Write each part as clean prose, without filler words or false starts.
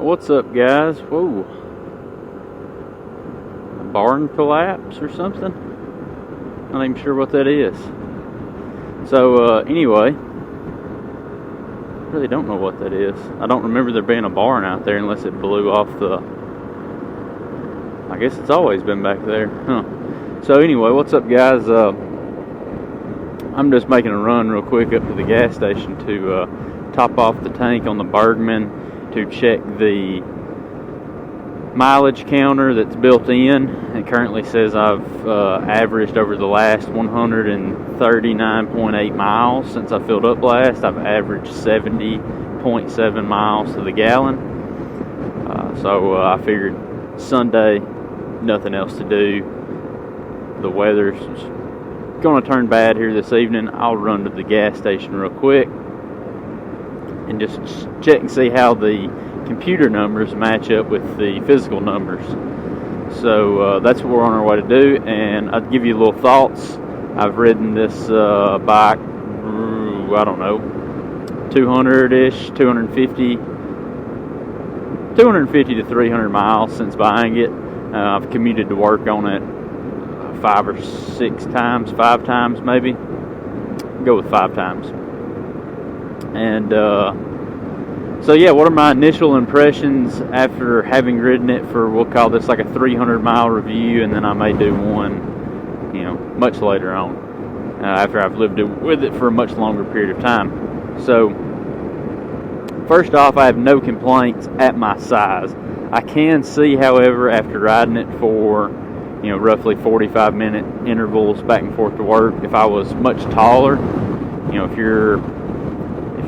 What's up, guys? Whoa. A barn collapse or something? Not even sure what that is. So, anyway, really don't know what that is. I don't remember there being a barn out there unless it blew off the... I guess it's always been back there. Huh. So, anyway, what's up, guys? I'm just making a run real quick up to the gas station to top off the tank on the Burgman, to check the mileage counter that's built in. It currently says I've averaged over the last 139.8 miles since I filled up last. I've averaged 70.7 miles to the gallon. So I figured Sunday, nothing else to do. The weather's going to turn bad here this evening. I'll run to the gas station real quick and just check and see how the computer numbers match up with the physical numbers. So that's what we're on our way to do, and I'll give you little thoughts. I've ridden this bike, I don't know, 200-ish, 250 to 300 miles since buying it. I've commuted to work on it 5 times maybe. Go with 5 times. And so yeah, what are my initial impressions after having ridden it for, we'll call this like a 300 mile review, and then I may do one, much later on, after I've lived with it for a much longer period of time. So first off, I have no complaints at my size. I can see, however, after riding it for roughly 45-minute intervals back and forth to work, if I was much taller, if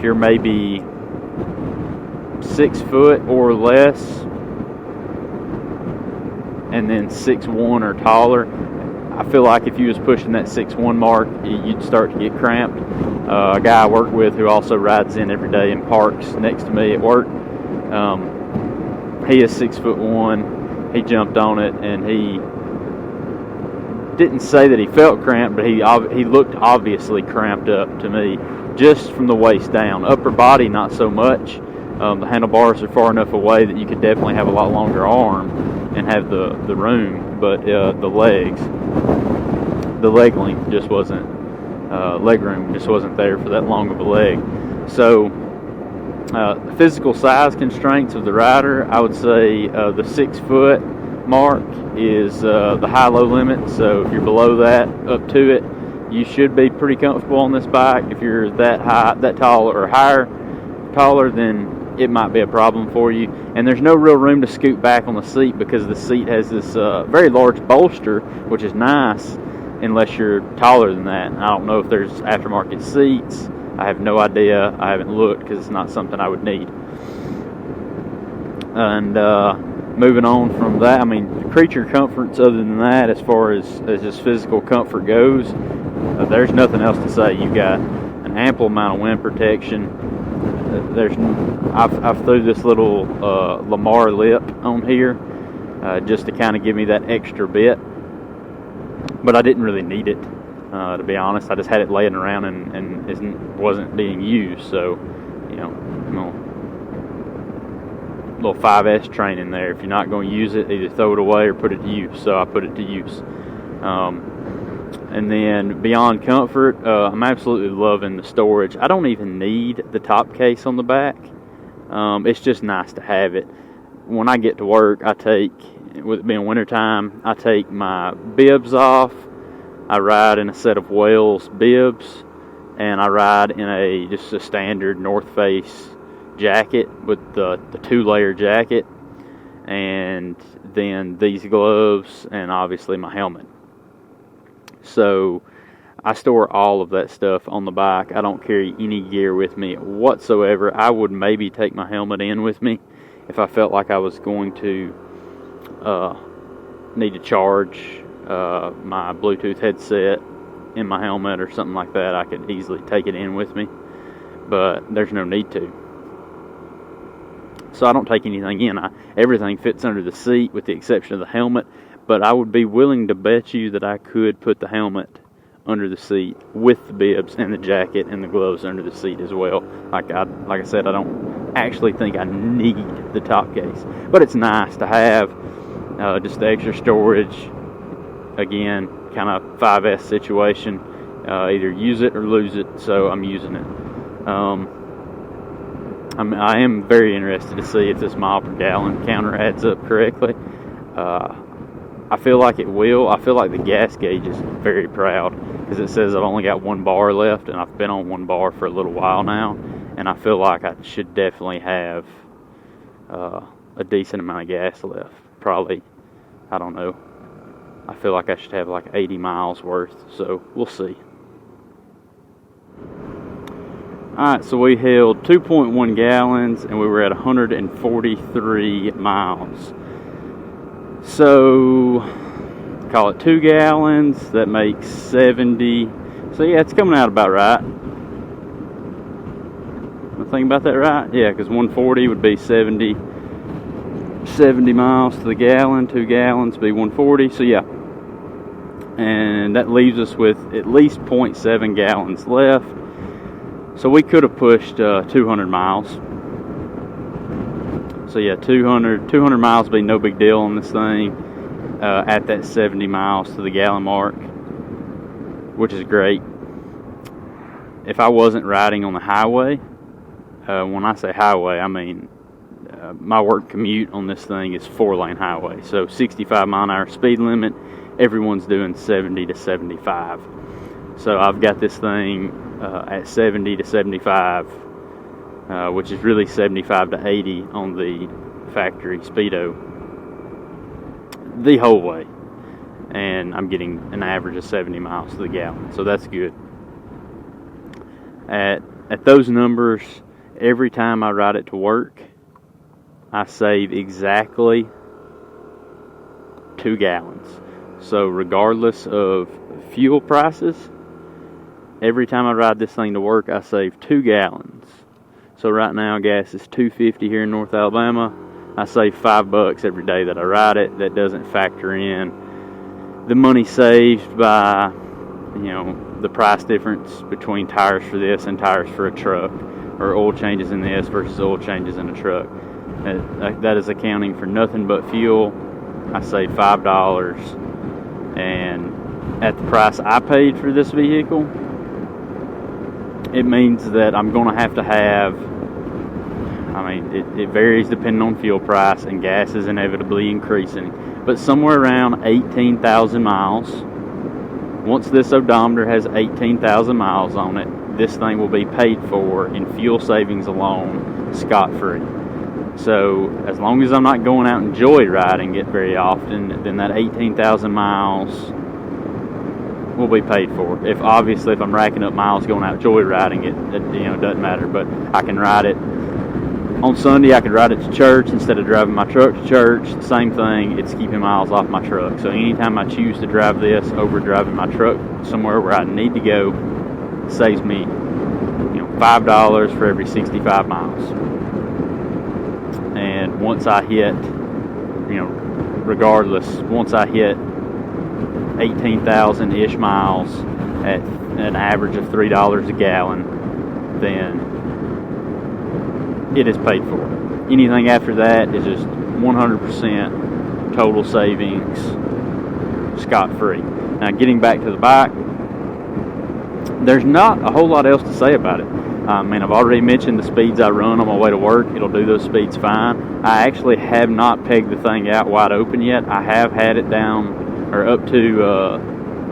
you're maybe 6 foot or less, and then 6'1" or taller, I feel like if you was pushing that 6'1" mark, you'd start to get cramped. A guy I work with who also rides in every day and parks next to me at work, he is 6'1". He jumped on it, and he didn't say that he felt cramped, but he looked obviously cramped up to me, just from the waist down. Upper body, not so much. The handlebars are far enough away that you could definitely have a lot longer arm and have the room, but the legs, the leg length just wasn't, leg room just wasn't there for that long of a leg. So the physical size constraints of the rider, I would say the 6 foot mark is the high-low limit. So if you're below that, up to it, you should be pretty comfortable on this bike. If you're that high, that tall, or taller, then it might be a problem for you. And there's no real room to scoot back on the seat, because the seat has this very large bolster, which is nice unless you're taller than that. I don't know if there's aftermarket seats. I have no idea. I haven't looked, because it's not something I would need. And moving on from that, I mean, the creature comforts other than that, as far as just physical comfort goes, there's nothing else to say. You've got an ample amount of wind protection. I've threw this little Lamar lip on here just to kind of give me that extra bit, but I didn't really need it, to be honest. I just had it laying around and wasn't being used, so little 5S training there. If you're not going to use it, either throw it away or put it to use. So I put it to use. And then beyond comfort, I'm absolutely loving the storage. I don't even need the top case on the back. It's just nice to have it. When I get to work, with it being wintertime, I take my bibs off. I ride in a set of Wales bibs, and I ride in just a standard North Face jacket with the 2-layer jacket, and then these gloves, and obviously my helmet. So I store all of that stuff on the bike. I don't carry any gear with me whatsoever. I would maybe take my helmet in with me if I felt like I was going to need to charge my Bluetooth headset in my helmet or something like that. I could easily take it in with me, but there's no need to. So I don't take anything in. Everything fits under the seat with the exception of the helmet, but I would be willing to bet you that I could put the helmet under the seat with the bibs and the jacket and the gloves under the seat as well. Like I said, I don't actually think I need the top case, but it's nice to have just the extra storage. Again, kind of 5S situation, either use it or lose it, so I'm using it. I am very interested to see if this mile per gallon counter adds up correctly. I feel like it will. I feel like the gas gauge is very proud because it says I've only got 1 bar left, and I've been on 1 bar for a little while now, and I feel like I should definitely have a decent amount of gas left. Probably, I don't know. I feel like I should have like 80 miles worth, so we'll see. Alright, so we held 2.1 gallons and we were at 143 miles. So, call it 2 gallons, that makes 70. So yeah, it's coming out about right. Am I thinking about that right? Yeah, because 140 would be 70 miles to the gallon. 2 gallons would be 140, so yeah. And that leaves us with at least 0.7 gallons left. So we could have pushed 200 miles. So yeah, 200 miles would be no big deal on this thing at that 70 miles to the gallon mark, which is great. If I wasn't riding on the highway, when I say highway, I mean my work commute on this thing is 4-lane highway. So 65 mile an hour speed limit. Everyone's doing 70 to 75. So I've got this thing at 70 to 75, which is really 75 to 80 on the factory speedo the whole way. And I'm getting an average of 70 miles to the gallon. So that's good. At those numbers, every time I ride it to work, I save exactly 2 gallons. So regardless of fuel prices, every time I ride this thing to work, I save 2 gallons. So right now, gas is $2.50 here in North Alabama. I save $5 every day that I ride it. That doesn't factor in the money saved by, the price difference between tires for this and tires for a truck, or oil changes in this versus oil changes in a truck. That is accounting for nothing but fuel. I save $5. And at the price I paid for this vehicle, it means that I'm going to have, it varies depending on fuel price, and gas is inevitably increasing, but somewhere around 18,000 miles. Once this odometer has 18,000 miles on it, this thing will be paid for in fuel savings alone, scot-free. So as long as I'm not going out and joyriding it very often, then that 18,000 miles will be paid for. If I'm racking up miles going out joyriding it, it doesn't matter. But I can ride it on Sunday. I could ride it to church instead of driving my truck to church. Same thing. It's keeping miles off my truck. So anytime I choose to drive this over driving my truck somewhere where I need to go, it saves me, $5 for every 65 miles. And once I hit, once I hit 18,000-ish miles at an average of $3 a gallon, then it is paid for. Anything after that is just 100% total savings, scot-free. Now, getting back to the bike, there's not a whole lot else to say about it. I've already mentioned the speeds I run on my way to work. It'll do those speeds fine. I actually have not pegged the thing out wide open yet. I have had it down or up to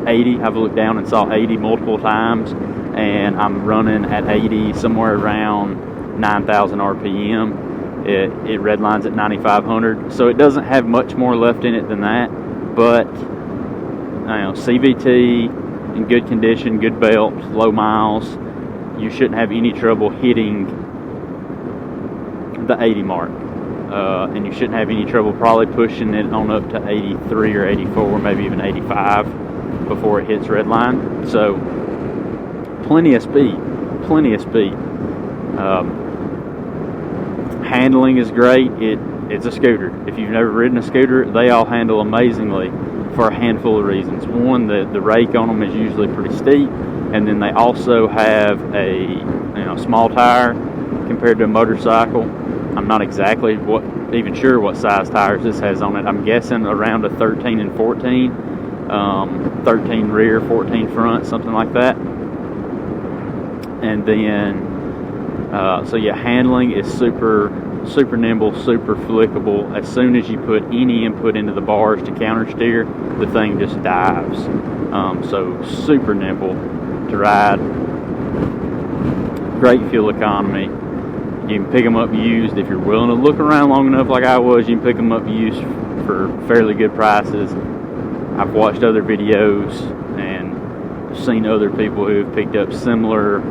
80. I've looked down and saw 80 multiple times, and I'm running at 80 somewhere around 9,000 RPM. It redlines at 9,500, so it doesn't have much more left in it than that. But CVT in good condition, good belt, low miles. You shouldn't have any trouble hitting the 80 mark. And you shouldn't have any trouble probably pushing it on up to 83 or 84, maybe even 85 before it hits red line. So plenty of speed. Handling is great. It's a scooter. If you've never ridden a scooter, they all handle amazingly for a handful of reasons. One, the rake on them is usually pretty steep, and then they also have a small tire compared to a motorcycle. I'm not exactly even sure what size tires this has on it. I'm guessing around a 13 and 14, 13 rear, 14 front, something like that. And then, so yeah, handling is super nimble, super flickable. As soon as you put any input into the bars to counter steer, the thing just dives. So super nimble to ride. Great fuel economy. You can pick them up used if you're willing to look around long enough like I was. You can pick them up used for fairly good prices. I've watched other videos and seen other people who have picked up similar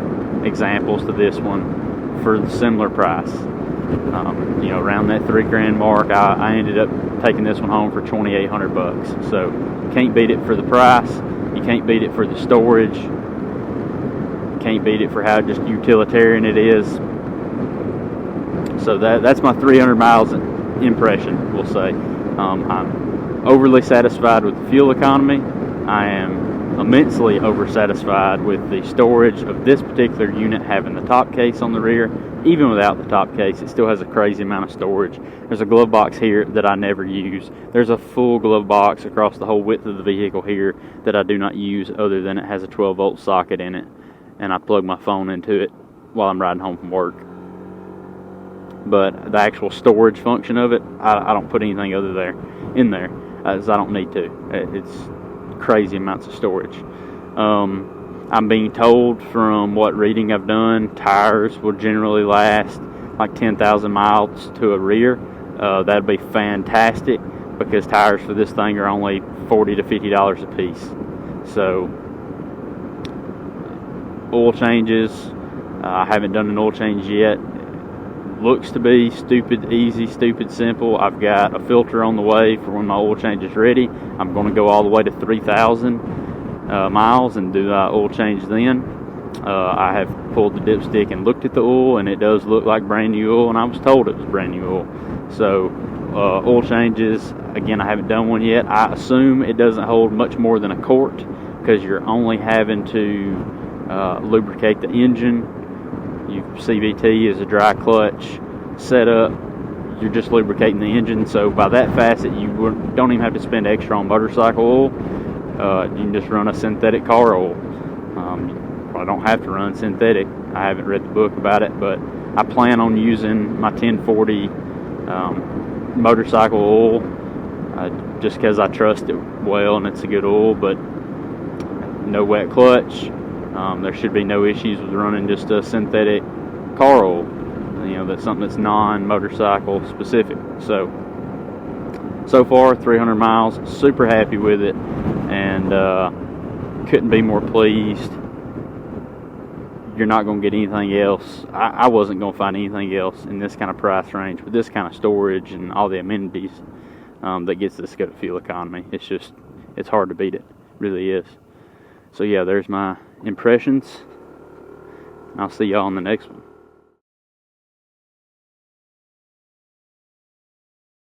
examples to this one for the similar price. Around that $3,000 mark, I ended up taking this one home for $2,800. So can't beat it for the price. You can't beat it for the storage. Can't beat it for how just utilitarian it is. So that's my 300 miles impression, we'll say. I'm overly satisfied with the fuel economy. I am immensely oversatisfied with the storage of this particular unit having the top case on the rear. Even without the top case, it still has a crazy amount of storage. There's a glove box here that I never use. There's a full glove box across the whole width of the vehicle here that I do not use, other than it has a 12-volt socket in it, and I plug my phone into it while I'm riding home from work. But the actual storage function of it, I don't put anything in there, as I don't need to. It's crazy amounts of storage. I'm being told from what reading I've done, tires will generally last like 10,000 miles to a rear. That'd be fantastic, because tires for this thing are only $40 to $50 a piece. So oil changes, I haven't done an oil change yet. Looks to be stupid easy, stupid simple. I've got a filter on the way for when my oil change is ready. I'm going to go all the way to 3,000 miles and do the oil change then. I have pulled the dipstick and looked at the oil, and it does look like brand new oil, and I was told it was brand new oil. So oil changes, again, I haven't done one yet. I assume it doesn't hold much more than a quart, because you're only having to lubricate the engine. CVT is a dry clutch setup. You're just lubricating the engine, so by that facet you don't even have to spend extra on motorcycle oil. You can just run a synthetic car oil. I don't have to run synthetic. I haven't read the book about it, but I plan on using my 1040 motorcycle oil just because I trust it well and it's a good oil. But no wet clutch. There should be no issues with running just a synthetic car oil. That's something that's non-motorcycle specific. So far, 300 miles, super happy with it, and couldn't be more pleased. You're not going to get anything else. I wasn't going to find anything else in this kind of price range with this kind of storage and all the amenities that gets this good fuel economy. It's hard to beat it. It really is. So yeah, there's my impressions. I'll see y'all on the next one.